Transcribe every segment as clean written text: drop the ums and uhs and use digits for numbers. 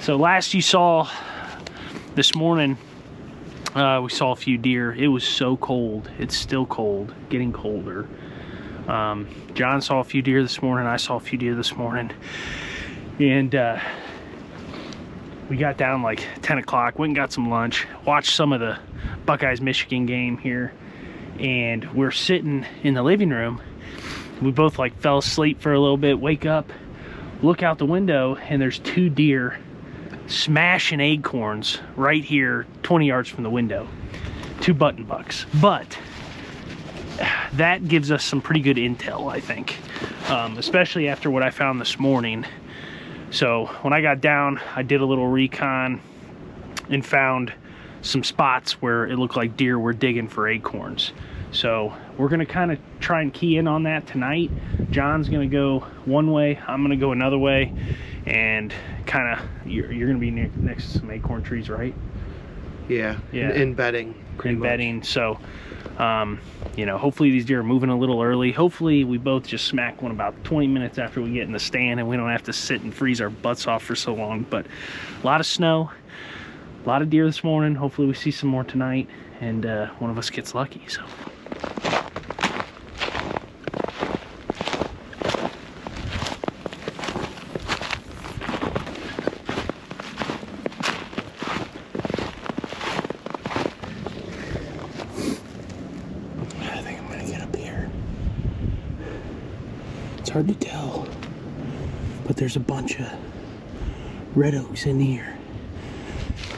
So last you saw this morning, we saw a few deer. It was so cold. It's still cold, getting colder. John saw a few deer this morning. I saw a few deer this morning. And we got down like 10 o'clock, went and got some lunch, watched some of the Buckeyes-Michigan game here. And we're sitting in the living room. We both like fell asleep for a little bit, wake up, look out the window, and there's 2 deer smashing acorns right here 20 yards from the window. 2 button bucks. But that gives us some pretty good intel, I think, especially after what I found this morning. So when I got down, I did a little recon and found some spots where it looked like deer were digging for acorns. So we're gonna kind of try and key in on that tonight. John's gonna go one way, I'm gonna go another way, and kind of you're gonna be next to some acorn trees, right? Yeah. In bedding. So you know, hopefully these deer are moving a little early. Hopefully we both just smack one about 20 minutes after we get in the stand, and we don't have to sit and freeze our butts off for so long. But a lot of snow, a lot of deer this morning. Hopefully we see some more tonight, and one of us gets lucky. So hard to tell, but there's a bunch of red oaks in here,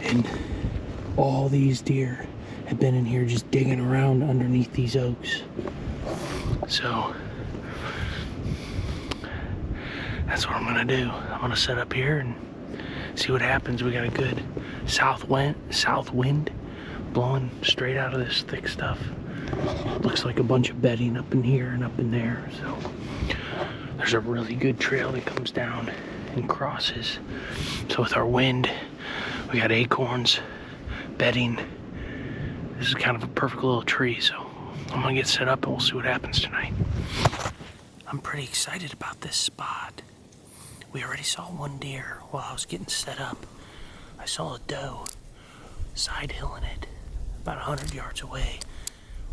and all these deer have been in here just digging around underneath these oaks. So that's what I'm gonna do. I'm gonna set up here and see what happens. We got a good south wind blowing straight out of this thick stuff. Looks like a bunch of bedding up in here and up in there. So there's a really good trail that comes down and crosses. So with our wind, we got acorns, bedding. This is kind of a perfect little tree. So I'm gonna get set up and we'll see what happens tonight. I'm pretty excited about this spot. We already saw one deer while I was getting set up. I saw a doe side hilling it about 100 yards away,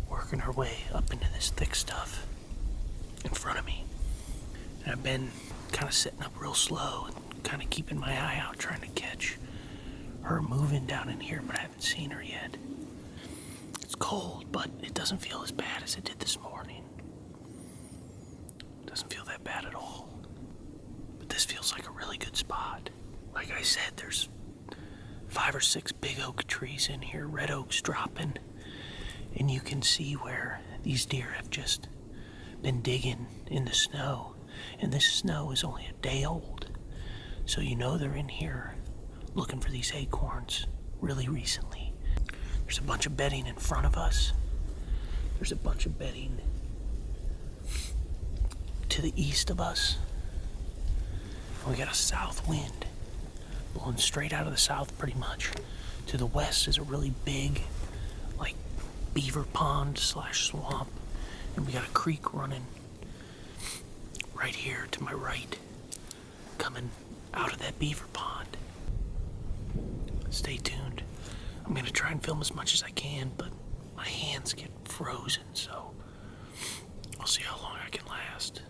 working her way up into this thick stuff in front of me. And I've been kind of sitting up real slow and kind of keeping my eye out, trying to catch her moving down in here, but I haven't seen her yet. It's cold, but it doesn't feel as bad as it did this morning. It doesn't feel that bad at all. But this feels like a really good spot. Like I said, there's 5 or 6 big oak trees in here, red oaks dropping, and you can see where these deer have just been digging in the snow. And this snow is only a day old. So you know they're in here looking for these acorns really recently. There's a bunch of bedding in front of us. There's a bunch of bedding to the east of us. And we got a south wind blowing straight out of the south pretty much. To the west is a really big, like, beaver pond / swamp. And we got a creek running right here to my right, coming out of that beaver pond. Stay tuned. I'm gonna try and film as much as I can, but my hands get frozen, so I'll see how long I can last.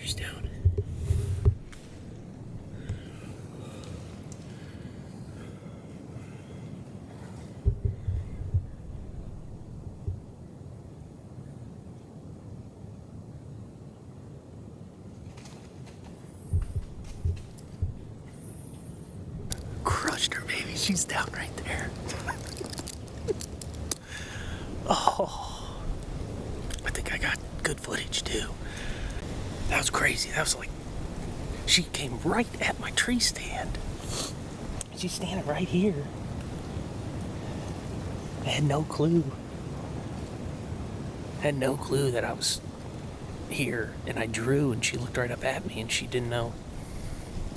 She's down. Crushed her, baby. She's down right there. Oh, I think I got good footage too. That was crazy. That was like, she came right at my tree stand. She's standing right here. I had no clue. Had no clue that I was here, and I drew, and she looked right up at me, and she didn't know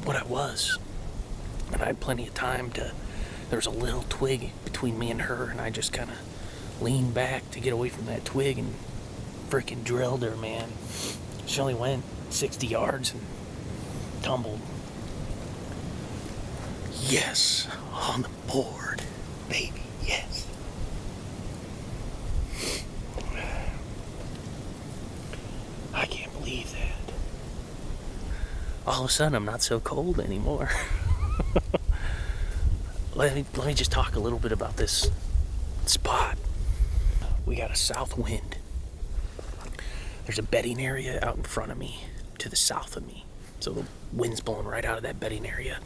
what I was. And I had plenty of time to, there was a little twig between me and her, and I just kind of leaned back to get away from that twig and freaking drilled her, man. She only went 60 yards and tumbled. Yes, on the board, baby, yes. I can't believe that. All of a sudden, I'm not so cold anymore. Let me just talk a little bit about this spot. We got a south wind. There's a bedding area out in front of me, to the south of me. So the wind's blowing right out of that bedding area.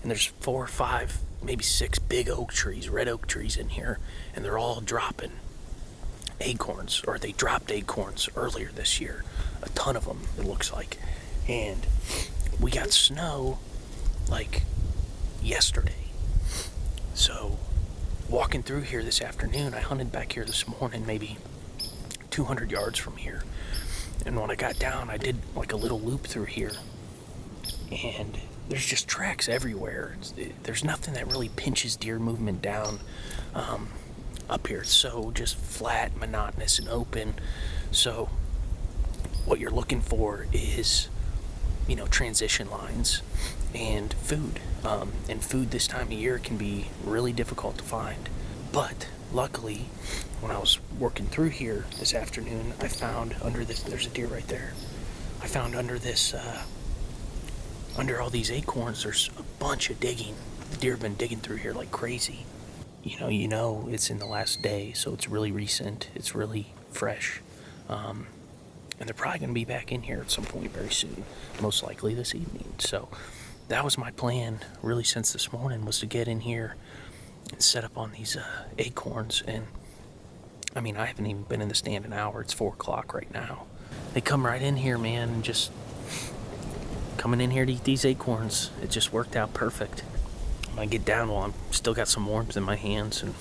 And there's 4 or 5, maybe 6 big oak trees, red oak trees in here, and they're all dropping acorns, or they dropped acorns earlier this year. A ton of them, it looks like. And we got snow like yesterday. So walking through here this afternoon, I hunted back here this morning, maybe 200 yards from here. And when I got down, I did like a little loop through here. And there's just tracks everywhere. There's nothing that really pinches deer movement down up here. It's so just flat, monotonous, and open. So what you're looking for is, transition lines and food. And food this time of year can be really difficult to find. But luckily, when I was working through here this afternoon, I found under this, there's a deer right there. I found under this, under all these acorns, there's a bunch of digging. The deer have been digging through here like crazy. It's in the last day, so it's really recent. It's really fresh. And they're probably going to be back in here at some point very soon, most likely this evening. So that was my plan, really, since this morning, was to get in here and set up on these acorns. And I haven't even been in the stand an hour. It's 4 o'clock right now. They come right in here, man, and just coming in here to eat these acorns. It just worked out perfect. I'm gonna get down while I'm still got some warmth in my hands and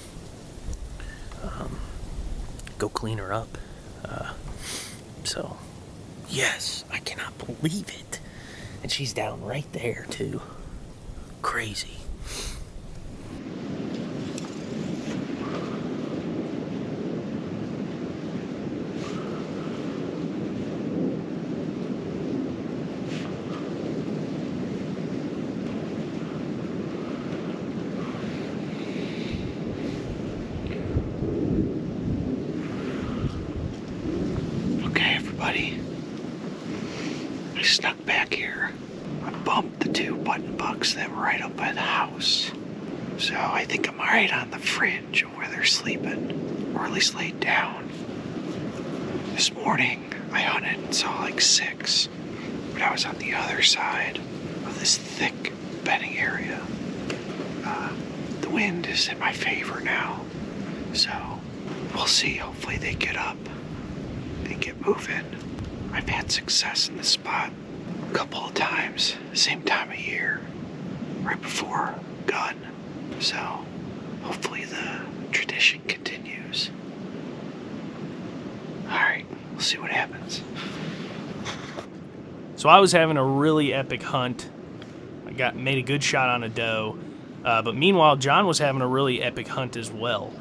go clean her up. So yes, I cannot believe it. And she's down right there too. Crazy. I snuck back here. I bumped the 2 button bucks that were right up by the house. So I think I'm right on the fringe of where they're sleeping, or at least laid down. This morning, I hunted and saw like 6, but I was on the other side of this thick bedding area. The wind is in my favor now, so we'll see. Hopefully they get up and get moving. I've had success in this spot a couple of times, same time of year, right before gun. So hopefully the tradition continues. Alright, we'll see what happens. So I was having a really epic hunt. I made a good shot on a doe. But meanwhile, John was having a really epic hunt as well.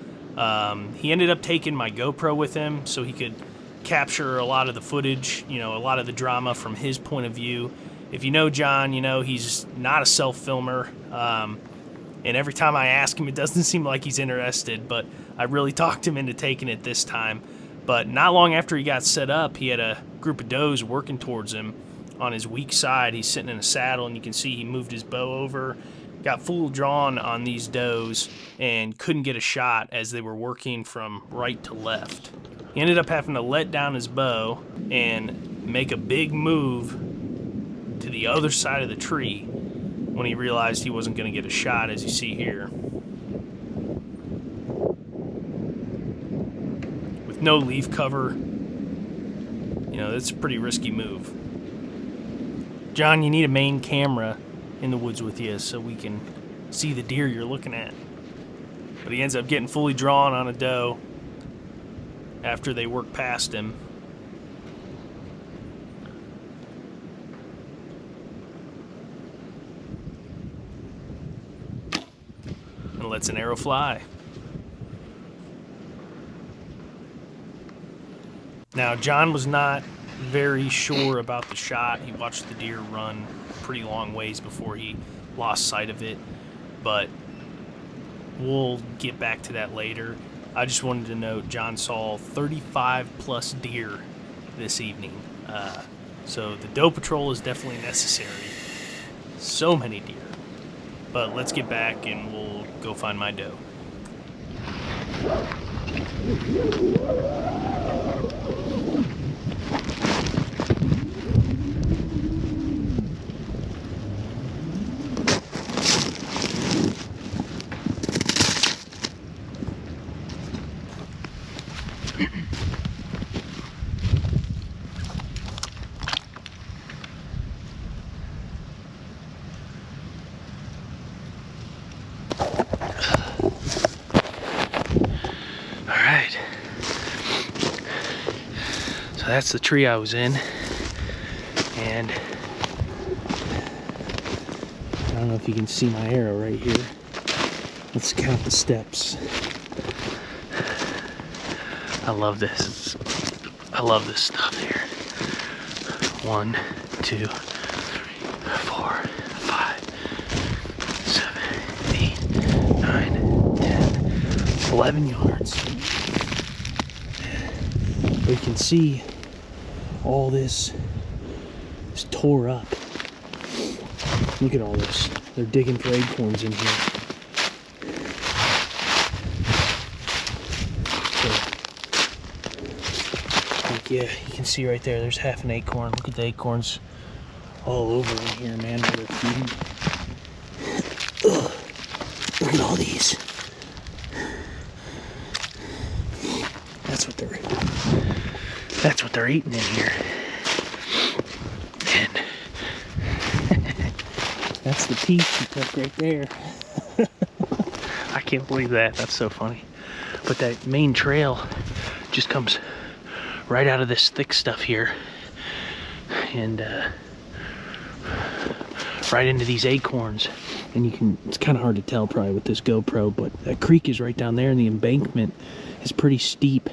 He ended up taking my GoPro with him so he could capture a lot of the footage, a lot of the drama from his point of view. If you know John, he's not a self-filmer. And every time I ask him, it doesn't seem like he's interested, but I really talked him into taking it this time. But not long after he got set up, he had a group of does working towards him on his weak side. He's sitting in a saddle, and you can see he moved his bow over, got full drawn on these does, and couldn't get a shot as they were working from right to left. He ended up having to let down his bow and make a big move to the other side of the tree when he realized he wasn't going to get a shot, as you see here. With no leaf cover, that's a pretty risky move. John, you need a main camera in the woods with you so we can see the deer you're looking at. But he ends up getting fully drawn on a doe after they work past him. And lets an arrow fly. Now, John was not very sure about the shot. He watched the deer run a pretty long ways before he lost sight of it, but we'll get back to that later. I just wanted to note John saw 35 plus deer this evening. So the doe patrol is definitely necessary. So many deer. But let's get back and we'll go find my doe. That's the tree I was in, and I don't know if you can see my arrow right here. Let's count the steps. I love this. I love this stuff here. 1, 2, 3, 4, 5, 7, 8, 9, 10, 11 yards. We can see all this is tore up. Look at all this. They're digging for acorns in here. So, yeah, you can see right there, there's half an acorn. Look at the acorns all over in here, man, where they're feeding. Ugh. Look at all these. That's what they're eating in here. And that's the piece you took right there. I can't believe that. That's so funny. But that main trail just comes right out of this thick stuff here. And right into these acorns. And it's kind of hard to tell probably with this GoPro, but that creek is right down there and the embankment is pretty steep.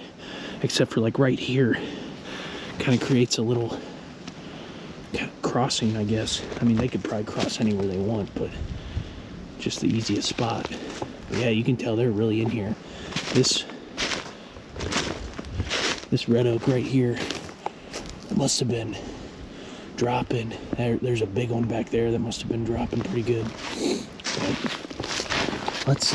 Except for like right here, kind of creates a little kind of crossing, I guess. I mean, they could probably cross anywhere they want, but just the easiest spot. But yeah, you can tell they're really in here. This red oak right here must have been dropping. There's a big one back there that must have been dropping pretty good. But let's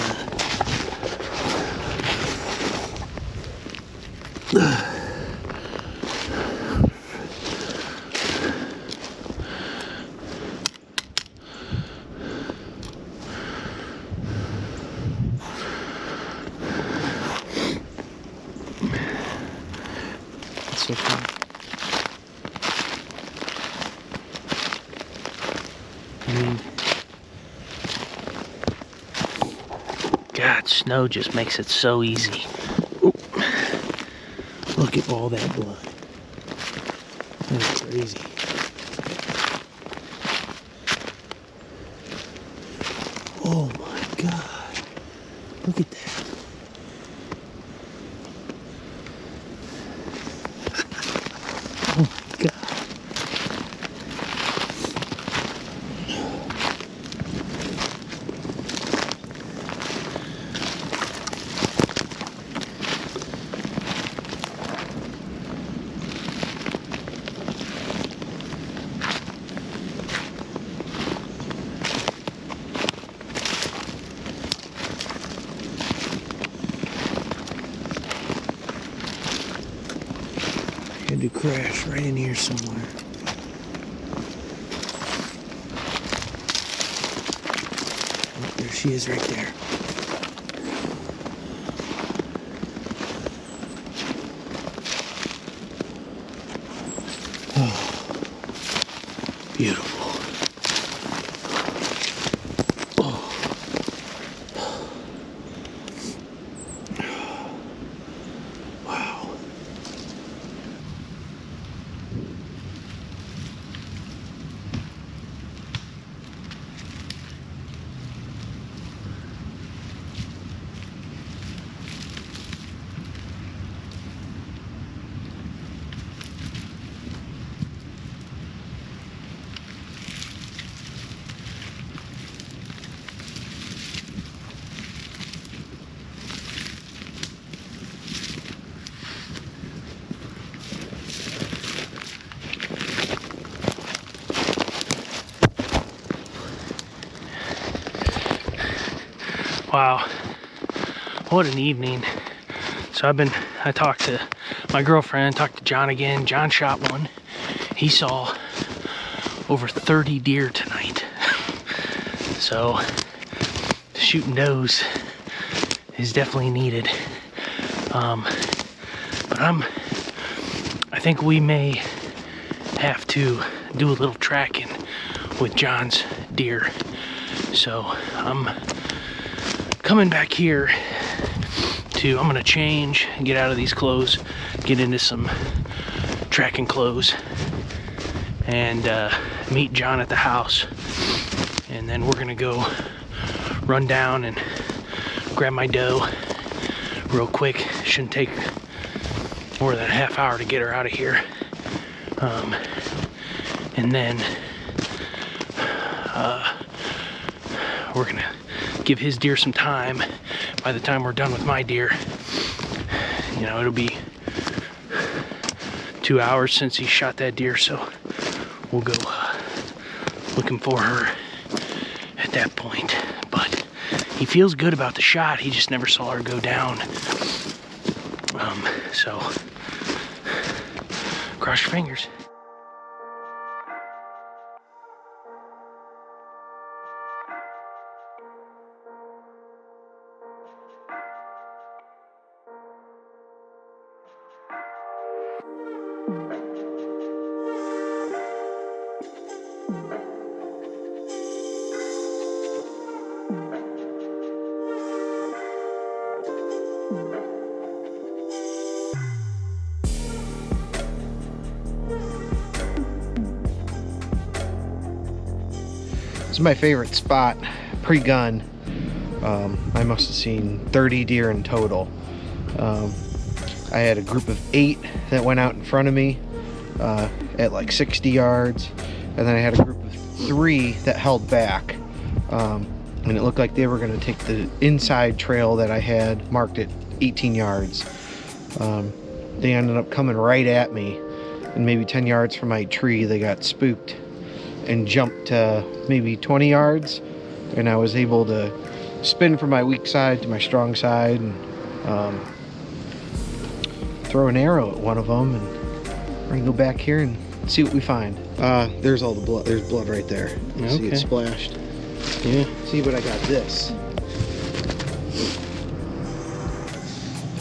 That's so fun. I mean, God, snow just makes it so easy. Ooh. Look at all that blood. That's crazy. Oh my God. Look at that. Oh my God. crash right in here somewhere. Oh, there she is right there. Oh, beautiful. Wow, what an evening. So I talked to my girlfriend, talked to John again. John shot one. He saw over 30 deer tonight. So shooting does is definitely needed. But I think we may have to do a little tracking with John's deer. So I'm coming back here I'm gonna change and get out of these clothes, get into some tracking clothes, and meet John at the house. And then we're gonna go run down and grab my doe real quick. Shouldn't take more than a half hour to get her out of here. And then we're gonna give his deer some time. By the time we're done with my deer, you know, it'll be 2 hours since he shot that deer, so we'll go looking for her at that point. But he feels good about the shot, he just never saw her go down. So cross your fingers. This is my favorite spot pre-gun. I must have seen 30 deer in total. I had a group of 8 that went out in front of me at like 60 yards, and then I had a group of 3 that held back, and it looked like they were going to take the inside trail that I had marked at 18 yards. They ended up coming right at me, and maybe 10 yards from my tree they got spooked and jumped to maybe 20 yards, and I was able to spin from my weak side to my strong side and throw an arrow at one of them, and we're gonna go back here and see what we find. There's all the blood. There's blood right there. You see it splashed. Yeah. See, but I got this.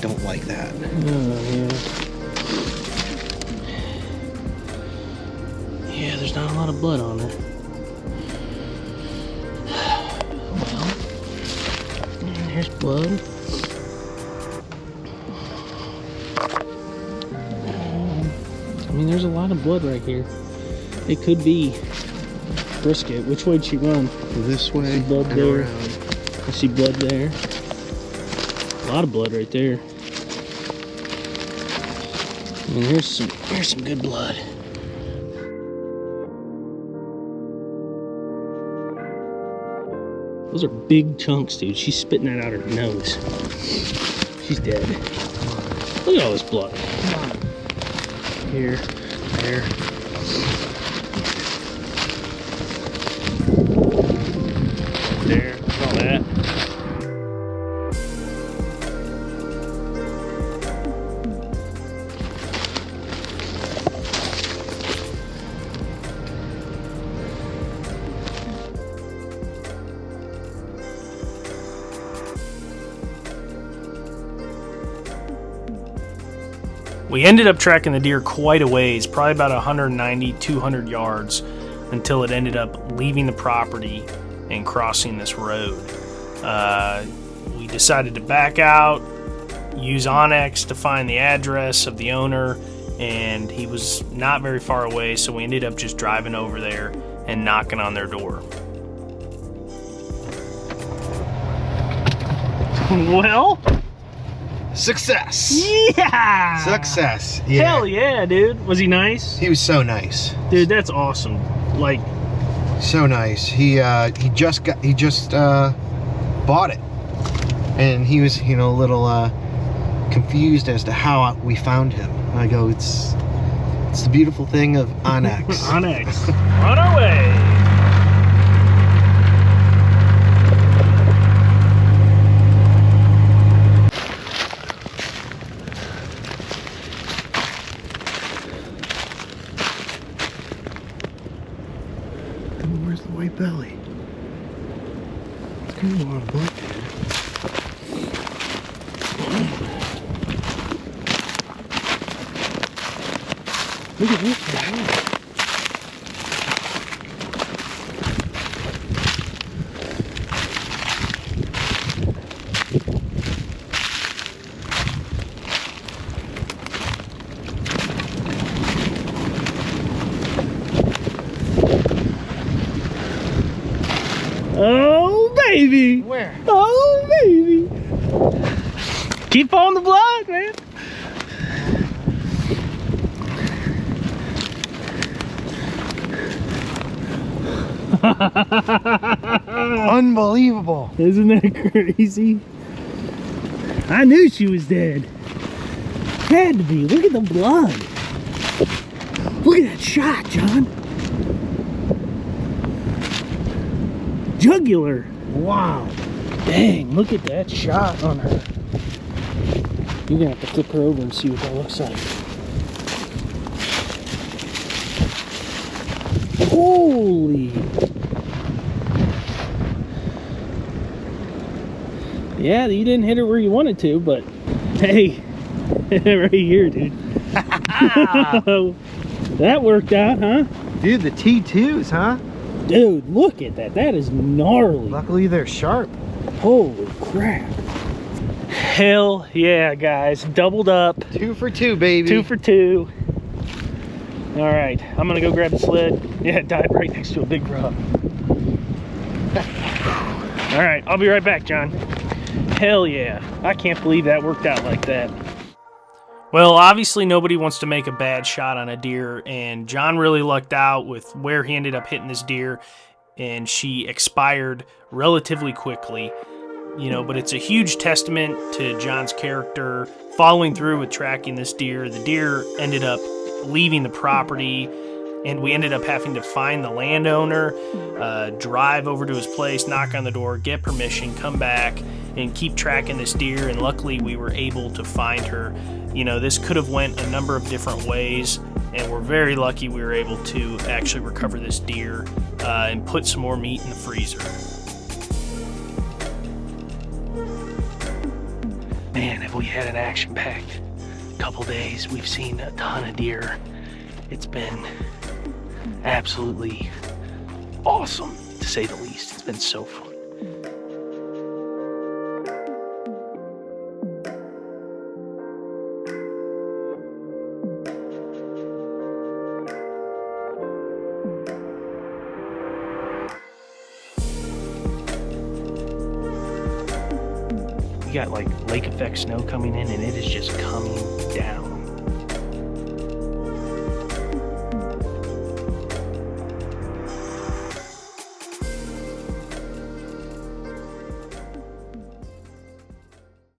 Don't like that. Yeah, there's not a lot of blood on her. Well, here's blood. I mean, there's a lot of blood right here. It could be brisket. Which way did she run? This way. I see blood and there. around. I see blood there. A lot of blood right there. And here's some good blood. Those are big chunks, dude. She's spitting that out her nose. She's dead. Look at all this blood. Here, there. There, all that. We ended up tracking the deer quite a ways, probably about 190, 200 yards, until it ended up leaving the property and crossing this road. We decided to back out, use Onyx to find the address of the owner, and he was not very far away, so we ended up just driving over there and knocking on their door. Well, Success. yeah! Success. Yeah. Hell yeah, dude. Was he nice? He was so nice. Dude, that's awesome. Like, So nice. He just bought it, and he was a little confused as to how we found him. I go, it's the beautiful thing of Onyx. Onyx. On our way. Where's the white belly? It's kind of a lot of blood there. Look at this guy. Oh, baby. Where? Oh, baby. Keep on the block, man. Unbelievable. Isn't that crazy? I knew she was dead. Had to be. Look at the blood. Look at that shot, John. Jugular. Wow. Dang, look at that shot on her. You're gonna have to flip her over and see what that looks like. Holy. Yeah, you didn't hit her where you wanted to, but hey, right here, dude. That worked out, huh? Dude, the T2s, huh? Dude, look at that. That is gnarly. Luckily they're sharp. Holy crap. Hell yeah, guys. Doubled up. 2 for 2, baby. 2 for 2. All right, I'm gonna go grab the sled. Yeah, it died right next to a big rub. All right, I'll be right back, John. Hell yeah. I can't believe that worked out like that. Well, obviously nobody wants to make a bad shot on a deer, and John really lucked out with where he ended up hitting this deer, and she expired relatively quickly. But it's a huge testament to John's character, following through with tracking this deer. The deer ended up leaving the property, and we ended up having to find the landowner, drive over to his place, knock on the door, get permission, come back, and keep tracking this deer. And luckily we were able to find her. This could have went a number of different ways, and we're very lucky we were able to actually recover this deer and put some more meat in the freezer. Man, have we had an action-packed couple days. We've seen a ton of deer. It's been absolutely awesome, to say the least. It's been so fun. We got like lake effect snow coming in, and it is just coming down.